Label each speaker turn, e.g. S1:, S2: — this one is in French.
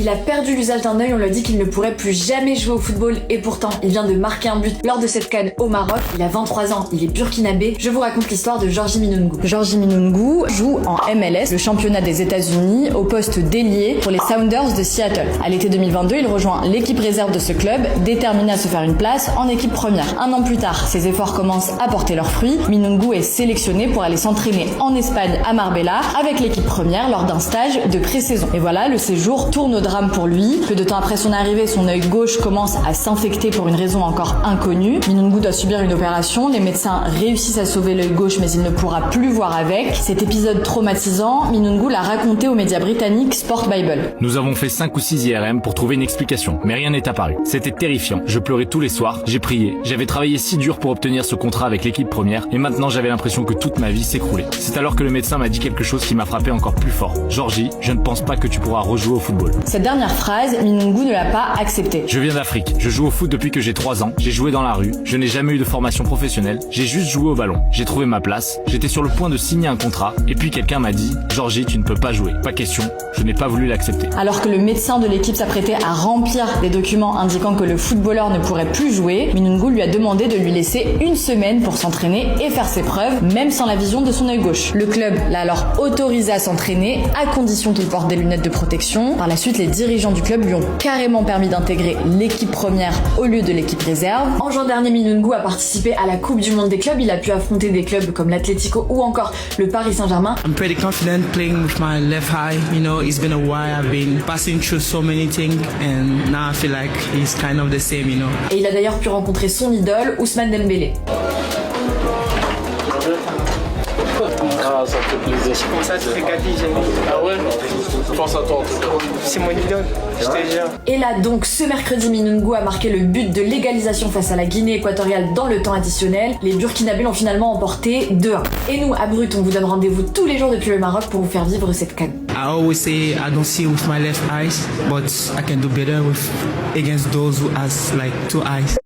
S1: Il a perdu l'usage d'un œil, on lui a dit qu'il ne pourrait plus jamais jouer au football et pourtant il vient de marquer un but lors de cette CAN au Maroc. Il a 23 ans, il est burkinabé. Je vous raconte l'histoire de Georgie Minungu.
S2: Georgie Minungu joue en MLS, le championnat des États-Unis, au poste d'ailier pour les Sounders de Seattle. À l'été 2022, il rejoint l'équipe réserve de ce club, déterminé à se faire une place en équipe première. Un an plus tard, ses efforts commencent à porter leurs fruits. Minungu est sélectionné pour aller s'entraîner en Espagne à Marbella avec l'équipe première lors d'un stage de pré-saison. Et voilà, le séjour tourne au drame pour lui. Peu de temps après son arrivée, son œil gauche commence à s'infecter pour une raison encore inconnue. Minungu doit subir une opération. Les médecins réussissent à sauver l'œil gauche, mais il ne pourra plus voir avec. Cet épisode traumatisant, Minungu l'a raconté aux médias britanniques Sport Bible.
S3: Nous avons fait 5 ou 6 IRM pour trouver une explication, mais rien n'est apparu. C'était terrifiant. Je pleurais tous les soirs, j'ai prié. J'avais travaillé si dur pour obtenir ce contrat avec l'équipe première, et maintenant j'avais l'impression que toute ma vie s'écroulait. C'est alors que le médecin m'a dit quelque chose qui m'a frappé encore plus fort. Georgie, je ne pense pas que tu pourras rejouer au football.
S2: Cette dernière phrase, Minungu ne l'a pas acceptée.
S3: Je viens d'Afrique. Je joue au foot depuis que j'ai 3 ans. J'ai joué dans la rue. Je n'ai jamais eu de formation professionnelle. J'ai juste joué au ballon. J'ai trouvé ma place. J'étais sur le point de signer un contrat. Et puis quelqu'un m'a dit « Georgie, tu ne peux pas jouer. » Pas question. Je n'ai pas voulu l'accepter.
S2: Alors que le médecin de l'équipe s'apprêtait à remplir des documents indiquant que le footballeur ne pourrait plus jouer, Minungu lui a demandé de lui laisser une semaine pour s'entraîner et faire ses preuves, même sans la vision de son œil gauche. Le club l'a alors autorisé à s'entraîner, à condition qu'il porte des lunettes de protection. Par la suite, les dirigeants du club lui ont carrément permis d'intégrer l'équipe première au lieu de l'équipe réserve.
S1: En juin dernier, Minungu a participé à la Coupe du Monde des clubs. Il a pu affronter des clubs comme l'Atlético ou encore le Paris Saint-Germain.
S4: I'm pretty confident playing with my left eye. You know, it's been a while. I've been passing through so many things and now I feel like it's kind of the same, you know.
S1: Et il a d'ailleurs pu rencontrer son idole, Ousmane Dembélé.
S5: Ah, ça me fait plaisir.
S6: Comme ça, tu fais gâter, j'aime.
S5: Ah ouais? Je pense à toi en tout cas.
S6: C'est mon idole, je te jure.
S1: Et là donc, ce mercredi, Minungu a marqué le but de l'égalisation face à la Guinée équatoriale dans le temps additionnel. Les Burkinabés l'ont finalement emporté 2-1. Et nous, à Brut, on vous donne rendez-vous tous les jours depuis le Maroc pour vous faire vivre cette CAN.
S4: I always say I don't see with my left eyes, but I can do better with against those who has like 2 eyes.